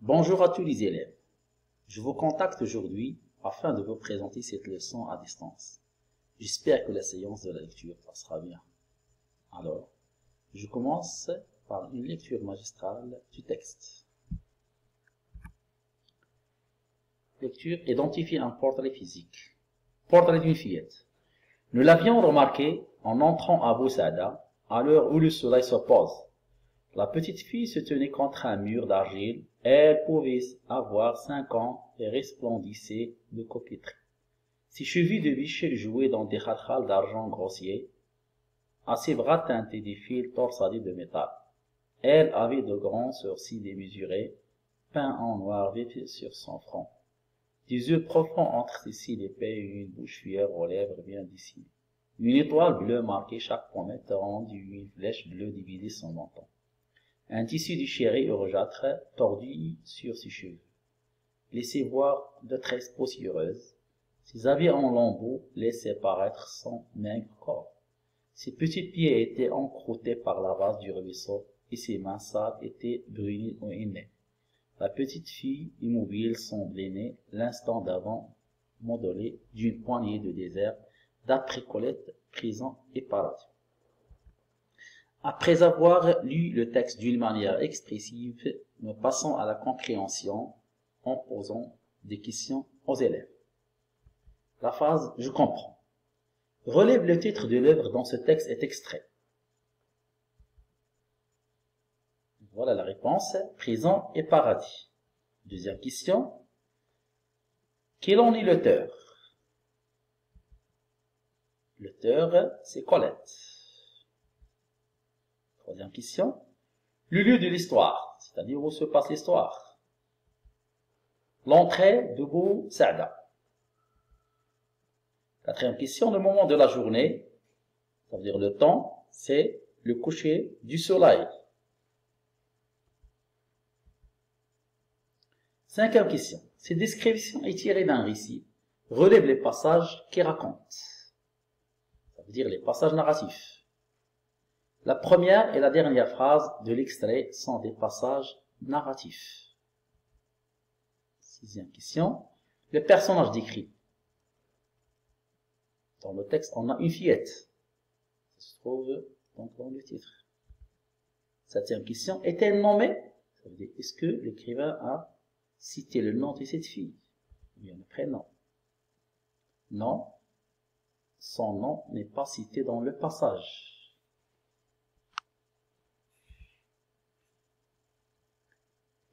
Bonjour à tous les élèves. Je vous contacte aujourd'hui afin de vous présenter cette leçon à distance. J'espère que la séance de la lecture passera bien. Alors, je commence par une lecture magistrale du texte. Lecture: identifie un portrait physique. Portrait d'une fillette. Nous l'avions remarqué en entrant à Bou Saada, à l'heure où le soleil se pose. La petite fille se tenait contre un mur d'argile. Elle pouvait avoir 5 ans et resplendissait de coquetterie. Ses chevilles de bichette jouaient dans des khatkhals d'argent grossier. À ses bras teintés des fils torsadés de métal. Elle avait de grands sourcils démesurés, peints en noir vif sur son front. Des yeux profonds entre ses cils épais et une bouche fière aux lèvres bien dessinées. Une étoile bleue marquait chaque pommette ronde et une flèche bleue divisait son menton. Un tissu déchiré et rougeâtre tordu sur ses cheveux laissait voir de tresses poussiéreuses. Ses habits en lambeaux laissaient paraître son maigre corps. Ses petits pieds étaient encroûtés par la vase du ruisseau et ses mains sales étaient brunies ou aimées. La petite fille, immobile, semblait née l'instant d'avant, modelée d'une poignée de désert, d'après Colette, prison et paradis. Après avoir lu le texte d'une manière expressive, nous passons à la compréhension en posant des questions aux élèves. La phrase « Je comprends ». Relève le titre de l'œuvre dont ce texte est extrait. Voilà la réponse. Prison et paradis. Deuxième question. Quel en est l'auteur? L'auteur, c'est Colette. Troisième question. Le lieu de l'histoire, c'est-à-dire où se passe l'histoire. L'entrée de Bou Saada. Quatrième question. Le moment de la journée, ça veut dire le temps, c'est le coucher du soleil. Cinquième question. Cette description est tirée d'un récit. Relève les passages qui racontent. Ça veut dire les passages narratifs. La première et la dernière phrase de l'extrait sont des passages narratifs. Sixième question. Le personnage décrit. Dans le texte, on a une fillette. Ça se trouve donc dans le titre. Septième question. Est-elle nommée? Ça veut dire, est-ce que l'écrivain a cité le nom de cette fille? Ou bien le prénom? Non. Son nom n'est pas cité dans le passage.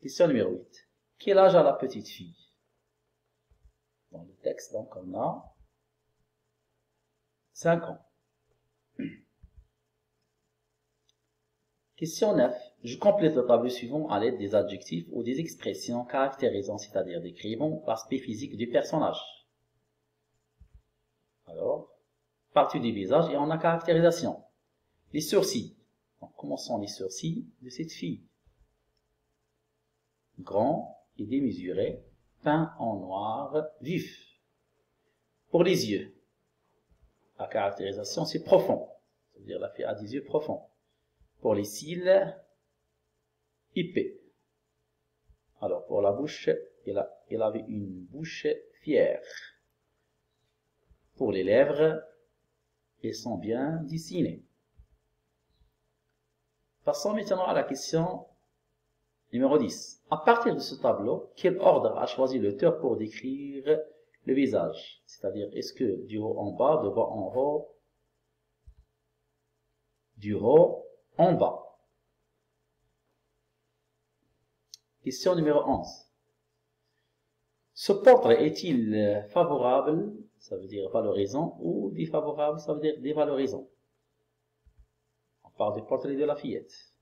Question numéro 8. Quel âge a la petite fille? Dans le texte, donc, on a 5 ans. Question 9. Je complète le tableau suivant à l'aide des adjectifs ou des expressions caractérisant, c'est-à-dire décrivant, l'aspect physique du personnage. Alors, partie du visage et on a caractérisation. Les sourcils. Donc, comment sont les sourcils de cette fille? Grand et démesuré, peint en noir vif. Pour les yeux, la caractérisation c'est profond, c'est-à-dire la fille a des yeux profonds. Pour les cils, épais. Alors pour la bouche, elle avait une bouche fière. Pour les lèvres, elles sont bien dessinées. Passons maintenant à la question numéro 10. À partir de ce tableau, quel ordre a choisi l'auteur pour décrire le visage? C'est-à-dire, est-ce que du haut en bas, de bas en haut, du haut en bas? Question numéro 11. Ce portrait est-il favorable, ça veut dire valorisant, ou défavorable, ça veut dire dévalorisant? On parle du portrait de la fillette.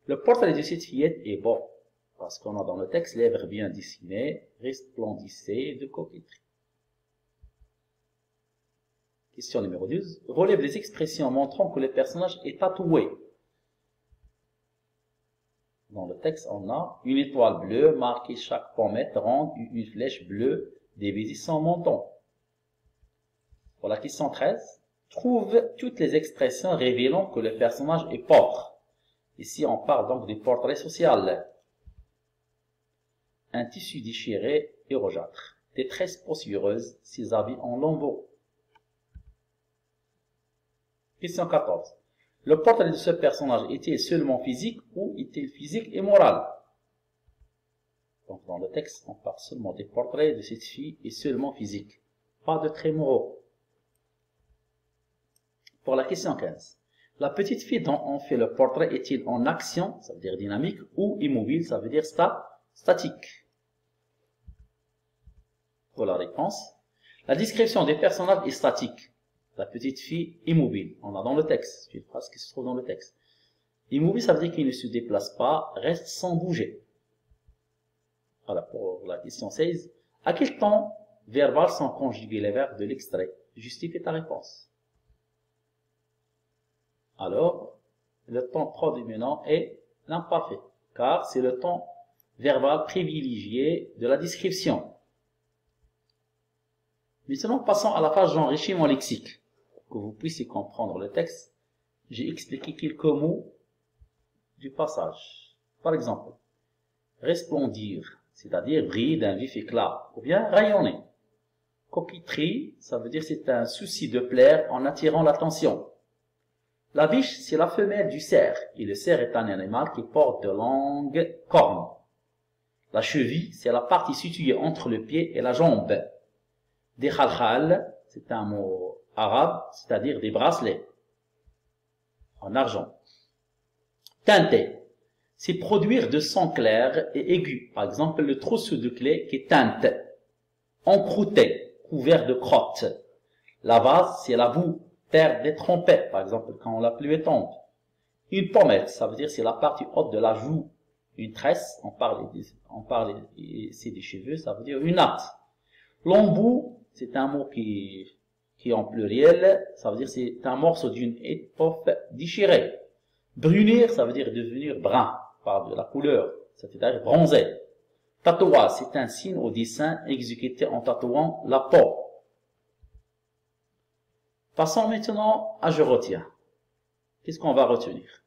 Le portrait de cette fillette est beau. Parce qu'on a dans le texte lèvres bien dessinées, resplendissaient de coquetterie. Question numéro 12. Relève les expressions montrant que le personnage est tatoué. Dans le texte, on a une étoile bleue marquée chaque pommette ronde et une flèche bleue divisée son menton. Pour la question 13. Trouve toutes les expressions révélant que le personnage est pauvre. Ici, on parle donc du portrait social. un tissu déchiré et rougeâtre. Détresse poussiéreuse, ses habits en lambeaux. Question 14. Le portrait de ce personnage était seulement physique ou était physique et moral? Donc dans le texte, on parle seulement des portraits de cette fille et seulement physique. Pas de traits moraux. Pour la question 15. La petite fille dont on fait le portrait est-il en action, ça veut dire dynamique, ou immobile, ça veut dire statique? Pour la réponse, la description des personnages est statique. La petite fille immobile. On a dans le texte. C'est une phrase qui se trouve dans le texte. Immobile, ça veut dire qu'il ne se déplace pas, reste sans bouger. Voilà, pour la question 16. À quel temps verbal sont conjugués les verbes de l'extrait? Justifie ta réponse. Alors, le temps prédominant est l'imparfait, car c'est le temps verbal privilégié de la description. Maintenant, passons à la phase d'enrichissement lexique. Pour que vous puissiez comprendre le texte, j'ai expliqué quelques mots du passage. Par exemple, resplendir, c'est-à-dire briller d'un vif éclat, ou bien rayonner. Coquetterie, ça veut dire c'est un souci de plaire en attirant l'attention. La biche, c'est la femelle du cerf, et le cerf est un animal qui porte de longues cornes. La cheville, c'est la partie située entre le pied et la jambe. Des khalkhal, c'est un mot arabe, c'est-à-dire des bracelets en argent. Teinter, c'est produire de sons clairs et aigus. Par exemple, le trousseau de clés qui teinte. Encrouter, couvert de crottes. La vase, c'est la boue, terre des trompettes, par exemple, quand la pluie tombe. Une pommette, ça veut dire c'est la partie haute de la joue. Une tresse, on parle ici des cheveux, ça veut dire une natte. L'embout, c'est un mot qui est en pluriel, ça veut dire c'est un morceau d'une étoffe déchirée. Brunir, ça veut dire devenir brun, par de la couleur, c'est-à-dire bronzé. Tatouage, c'est un signe au dessin exécuté en tatouant la peau. Passons maintenant à je retiens. Qu'est-ce qu'on va retenir?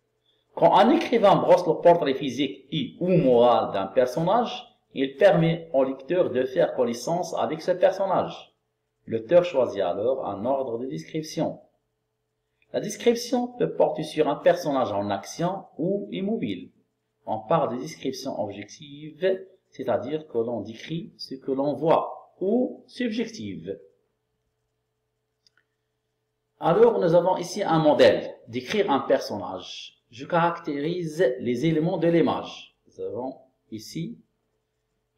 Quand un écrivain brosse le portrait physique et ou moral d'un personnage, il permet au lecteur de faire connaissance avec ce personnage. L'auteur choisit alors un ordre de description. La description peut porter sur un personnage en action ou immobile. On parle de description objective, c'est-à-dire que l'on décrit ce que l'on voit, ou subjective. Alors, nous avons ici un modèle, décrire un personnage. Je caractérise les éléments de l'image. Nous avons ici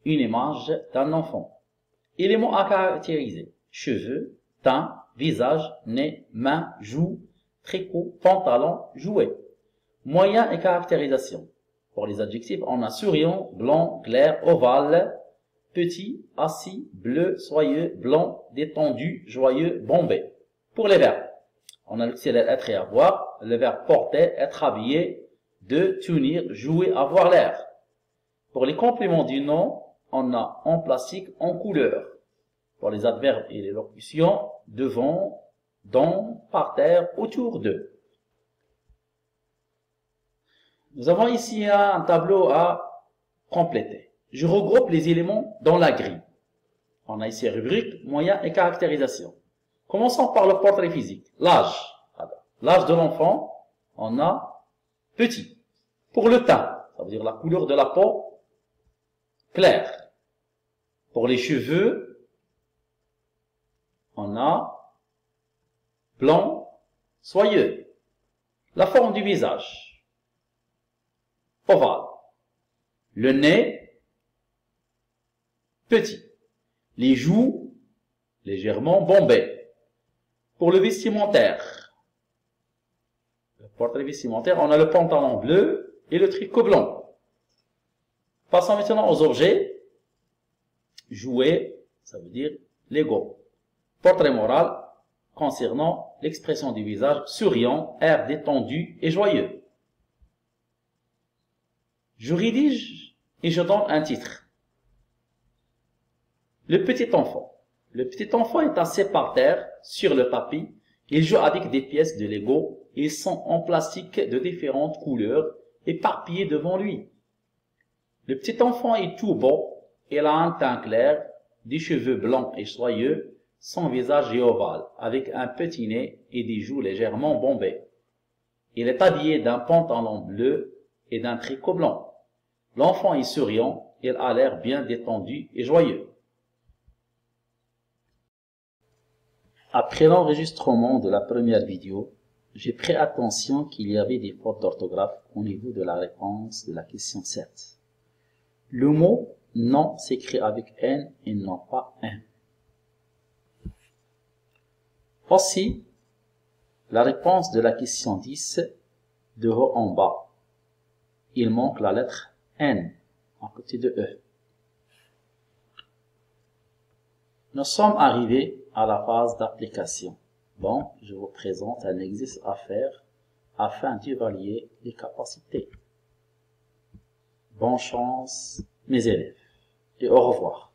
une image d'un enfant. Éléments à caractériser. Cheveux, teint, visage, nez, mains, joues, tricot, pantalon, jouet. Moyens et caractérisation. Pour les adjectifs, on a souriant, blanc, clair, ovale, petit, assis, bleu, soyeux, blanc, détendu, joyeux, bombé. Pour les verbes, on a l'auxiliaire être et avoir, le verbe porter, être habillé, de, tenir, jouer, avoir l'air. Pour les compléments du nom, on a en plastique, en couleur. Pour les adverbes et les locutions, devant, dans, par terre, autour d'eux. Nous avons ici un tableau à compléter. Je regroupe les éléments dans la grille. On a ici rubrique, moyens et caractérisation. Commençons par le portrait physique. L'âge. L'âge de l'enfant, on a petit. Pour le teint, ça veut dire la couleur de la peau, clair. Pour les cheveux, on a blanc, soyeux. La forme du visage, ovale. Le nez, petit. Les joues, légèrement bombées. Pour le vestimentaire, le portrait vestimentaire, on a le pantalon bleu et le tricot blanc. Passons maintenant aux objets. Jouet, ça veut dire Lego. Portrait moral, concernant l'expression du visage, souriant, air détendu et joyeux. Je rédige et je donne un titre. Le petit enfant. Le petit enfant est assis par terre, sur le tapis. Il joue avec des pièces de Lego. Ils sont en plastique de différentes couleurs, éparpillés devant lui. Le petit enfant est tout beau. Il a un teint clair, des cheveux blancs et soyeux, son visage est ovale, avec un petit nez et des joues légèrement bombées. Il est habillé d'un pantalon bleu et d'un tricot blanc. L'enfant est souriant, il a l'air bien détendu et joyeux. Après l'enregistrement de la première vidéo, j'ai pris attention qu'il y avait des fautes d'orthographe au niveau de la réponse de la question 7. Le mot « non » s'écrit avec N et non pas N. Voici la réponse de la question 10 de haut en bas. Il manque la lettre N à côté de E. Nous sommes arrivés à la phase d'application. Bon, je vous présente un exercice à faire afin d'évaluer les capacités. Bonne chance, mes élèves, et au revoir.